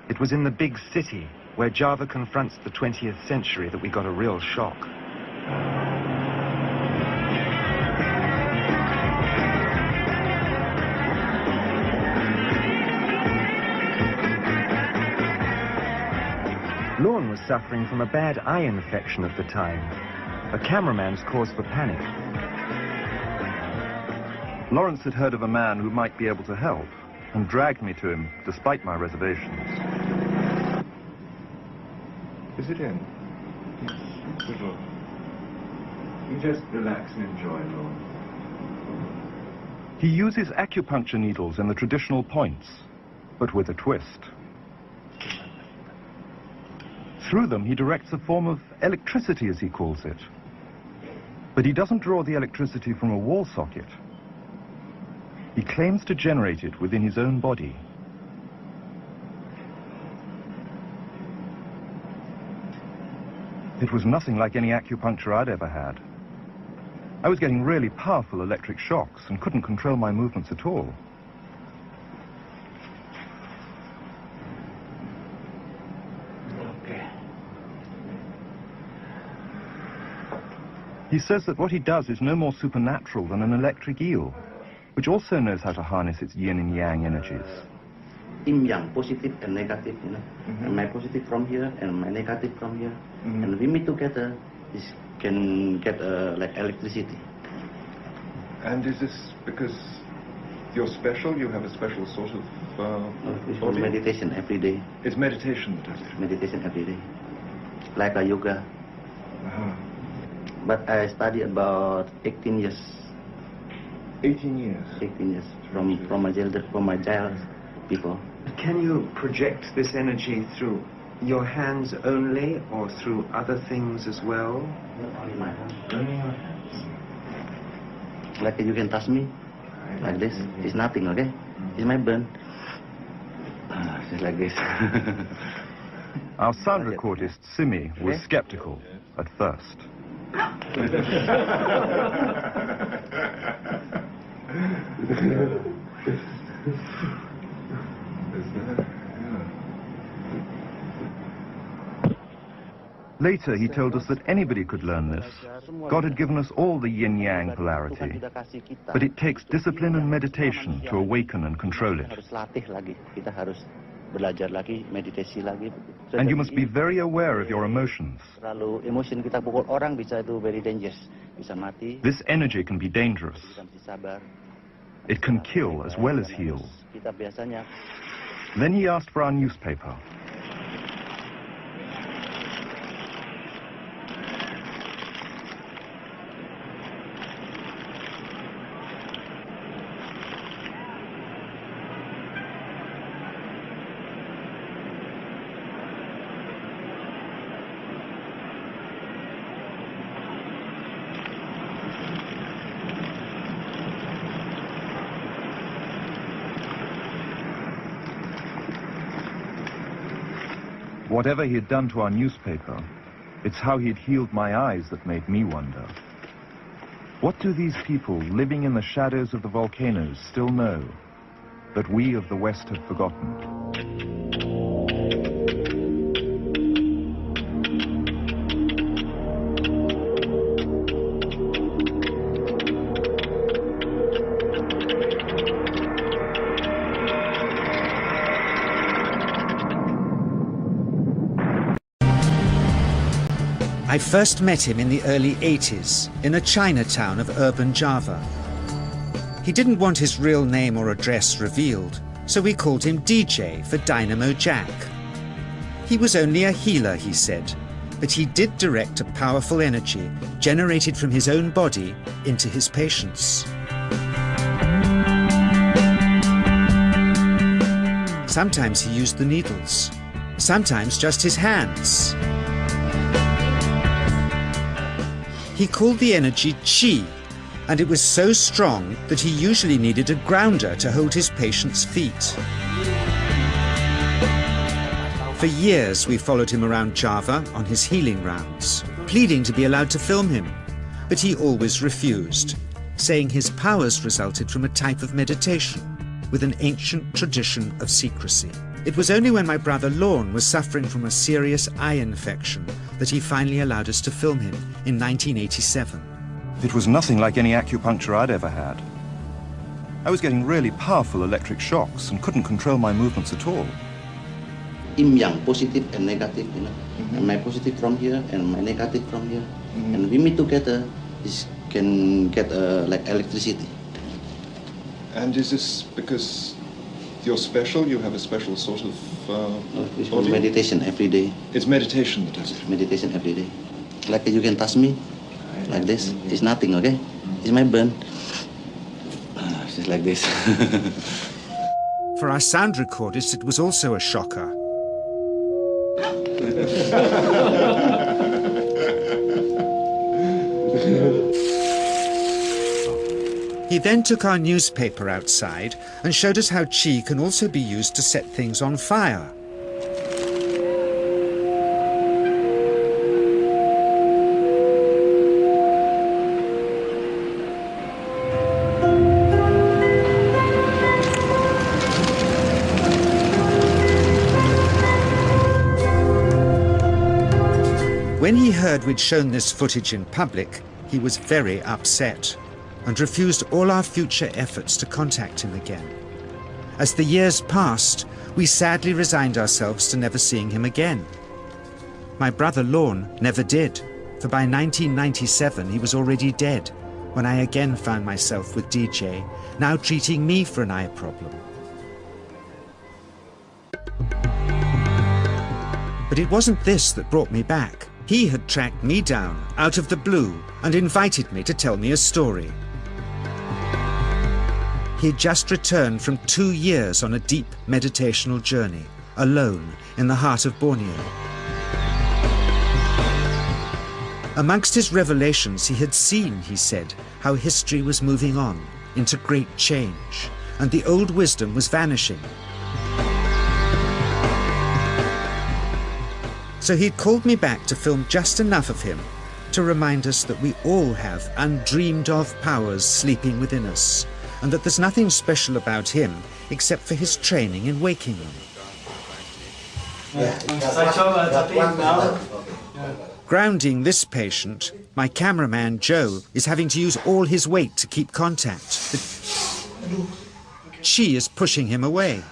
It was in the big city, where Java confronts the 20th century, that we got a real shock. Lorne was suffering from a bad eye infection at the time, a cameraman's cause for panic. Lawrence had heard of a man who might be able to help and dragged me to him despite my reservations. Is it in? Yes. Good Lord. You just relax and enjoy, Lord. He uses acupuncture needles in the traditional points, but with a twist. Through them, he directs a form of electricity, as he calls it. But he doesn't draw the electricity from a wall socket. He claims to generate it within his own body. It was nothing like any acupuncture I'd ever had. I was getting really powerful electric shocks and couldn't control my movements at all. Okay. He says that what he does is no more supernatural than an electric eel, which also knows how to harness its yin and yang energies. Yin yang, positive and negative, you know. And my positive from here and my negative from here. And we meet together, this can get like electricity. And is this because you're special? You have a special sort of it's meditation every day. It's meditation that does it? Meditation every day. Like a yoga. But I study about 18 years. 18 years? 18 years, from my child people. Can you project this energy through your hands only, or through other things as well? Not only my hands. Only your hands. Like you can touch me, like this. It's nothing, okay? It's my burn. Just like this. Our sound recordist, Simi, was skeptical at first. Later, he told us that anybody could learn this. God had given us all the yin-yang polarity, but it takes discipline and meditation to awaken and control it. And you must be very aware of your emotions. This energy can be dangerous. It can kill as well as heal. Then he asked for our newspaper. Whatever he had done to our newspaper, it's how he had healed my eyes that made me wonder. What do these people living in the shadows of the volcanoes still know that we of the West have forgotten? I first met him in the early 80s in a Chinatown of urban Java. He didn't want his real name or address revealed, so we called him DJ for Dynamo Jack. He was only a healer, he said, but he did direct a powerful energy generated from his own body into his patients. Sometimes he used the needles, sometimes just his hands. He called the energy Qi, and it was so strong that he usually needed a grounder to hold his patients' feet. For years we followed him around Java on his healing rounds, pleading to be allowed to film him, but he always refused, saying his powers resulted from a type of meditation with an ancient tradition of secrecy. It was only when my brother Lorne was suffering from a serious eye infection that he finally allowed us to film him in 1987. It was nothing like any acupuncture I'd ever had. I was getting really powerful electric shocks and couldn't control my movements at all. Yin yang, positive and negative, you know. And my positive from here and my negative from here. And we meet together, this can get like electricity. And is this because you're special? You have a special sort of It's body? meditation every day. It's meditation that does it. Meditation every day. Like you can touch me, like this. It's nothing, okay? It's my burn. It's just like this. For our sound recordist, it was also a shocker. He then took our newspaper outside and showed us how qi can also be used to set things on fire. When he heard we'd shown this footage in public, he was very upset and refused all our future efforts to contact him again. As the years passed, we sadly resigned ourselves to never seeing him again. My brother Lorne never did, for by 1997 he was already dead, when I again found myself with DJ, now treating me for an eye problem. But it wasn't this that brought me back. He had tracked me down out of the blue and invited me to tell me a story. He'd just returned from 2 years on a deep meditational journey, alone in the heart of Borneo. Amongst his revelations, he had seen, he said, how history was moving on into great change, and the old wisdom was vanishing. So he'd called me back to film just enough of him to remind us that we all have undreamed of powers sleeping within us, and that there's nothing special about him except for his training in waking them. Grounding this patient, my cameraman Joe is having to use all his weight to keep contact. The qi is pushing him away.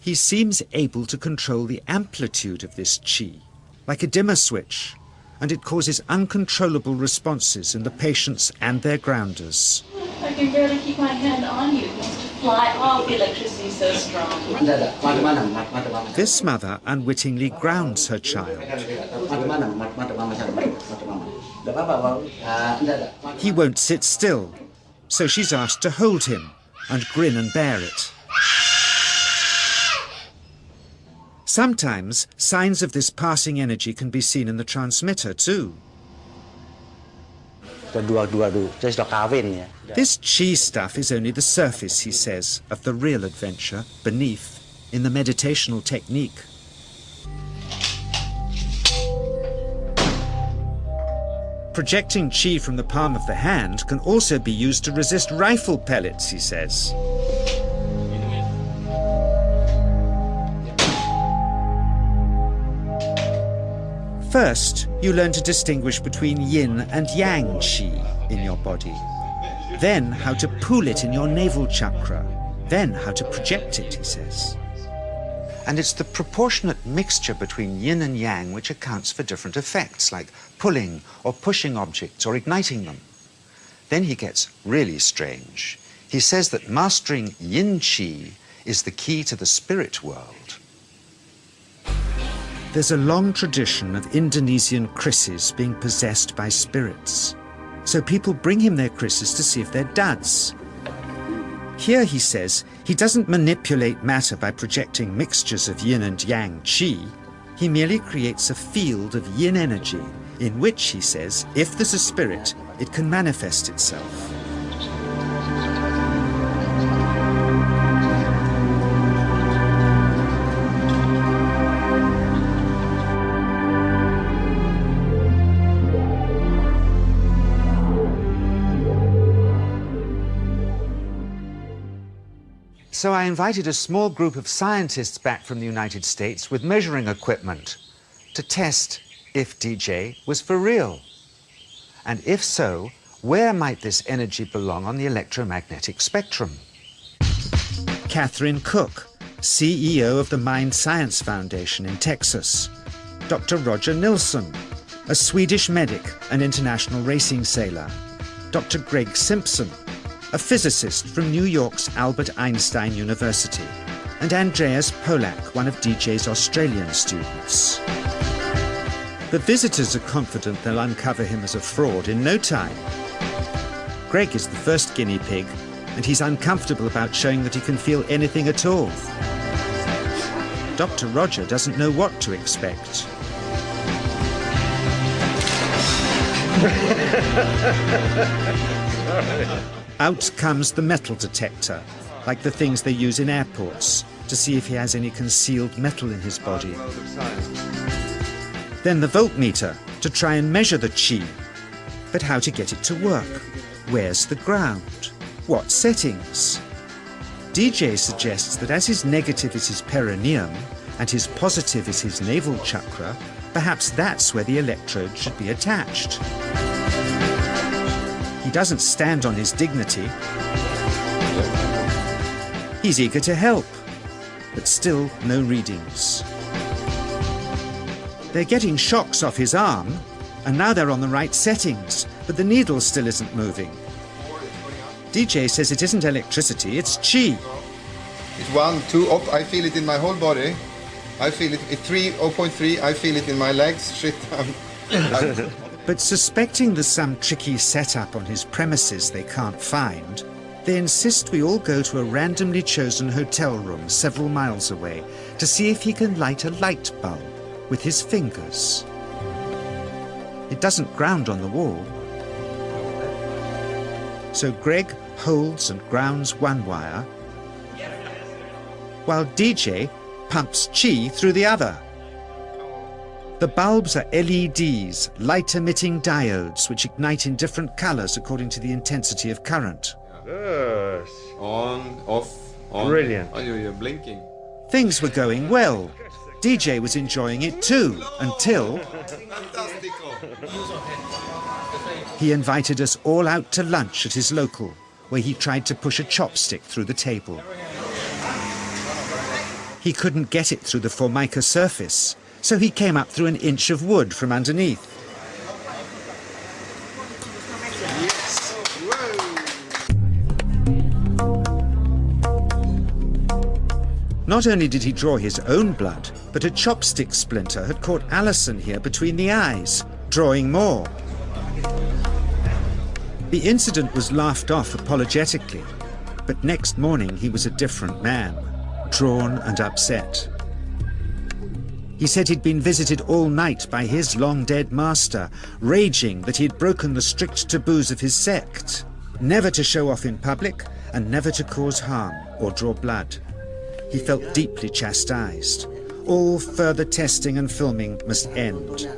He seems able to control the amplitude of this qi, like a dimmer switch, and it causes uncontrollable responses in the patients and their grounders. I can barely keep my hand on you. It wants to fly off. The electricity is so strong. This mother unwittingly grounds her child. He won't sit still, so she's asked to hold him and grin and bear it. Sometimes signs of this passing energy can be seen in the transmitter too. This qi stuff is only the surface, he says, of the real adventure beneath, in the meditational technique. Projecting qi from the palm of the hand can also be used to resist rifle pellets, he says. First, you learn to distinguish between yin and yang qi in your body. Then how to pool it in your navel chakra. Then how to project it, he says. And it's the proportionate mixture between yin and yang which accounts for different effects, like pulling or pushing objects or igniting them. Then he gets really strange. He says that mastering yin qi is the key to the spirit world. There's a long tradition of Indonesian krisis being possessed by spirits. So people bring him their krisis to see if they're duds. Here, he says, he doesn't manipulate matter by projecting mixtures of yin and yang qi. He merely creates a field of yin energy in which, he says, if there's a spirit, it can manifest itself. So I invited a small group of scientists back from the United States with measuring equipment to test if DJ was for real. And if so, where might this energy belong on the electromagnetic spectrum? Catherine Cook, CEO of the Mind Science Foundation in Texas. Dr. Roger Nilsson, a Swedish medic and international racing sailor. Dr. Greg Simpson, a physicist from New York's Albert Einstein University. And Andreas Polak, one of DJ's Australian students. The visitors are confident they'll uncover him as a fraud in no time. Greg is the first guinea pig, and he's uncomfortable about showing that he can feel anything at all. Dr. Roger doesn't know what to expect. Out comes the metal detector, like the things they use in airports, to see if he has any concealed metal in his body. Then the voltmeter, to try and measure the chi. But how to get it to work? Where's the ground? What settings? DJ suggests that as his negative is his perineum and his positive is his navel chakra, perhaps that's where the electrode should be attached. He doesn't stand on his dignity. He's eager to help, but still no readings. They're getting shocks off his arm, and now they're on the right settings, but the needle still isn't moving. DJ says it isn't electricity, it's chi. It's 1, 2, up. I feel it in my whole body. I feel it at 3, 0.3. I feel it in my legs. Shit. But suspecting there's some tricky setup on his premises they can't find, they insist we all go to a randomly chosen hotel room several miles away to see if he can light a light bulb with his fingers. It doesn't ground on the wall. So Greg holds and grounds one wire, while DJ pumps chi through the other. The bulbs are LEDs, light-emitting diodes, which ignite in different colors according to the intensity of current. Yes. On, off, on. Brilliant. Oh, you're blinking. Things were going well. DJ was enjoying it too, until he invited us all out to lunch at his local, where he tried to push a chopstick through the table. He couldn't get it through the formica surface, so he came up through an inch of wood from underneath. Not only did he draw his own blood, but a chopstick splinter had caught Alison here between the eyes, drawing more. The incident was laughed off apologetically, but next morning he was a different man, drawn and upset. He said he'd been visited all night by his long-dead master, raging that he'd broken the strict taboos of his sect, never to show off in public and never to cause harm or draw blood. He felt deeply chastised. All further testing and filming must end.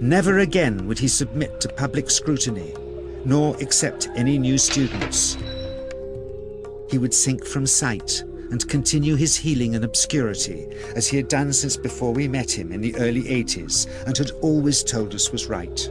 Never again would he submit to public scrutiny, nor accept any new students. He would sink from sight and continue his healing in obscurity, as he had done since before we met him in the early 80s and had always told us was right.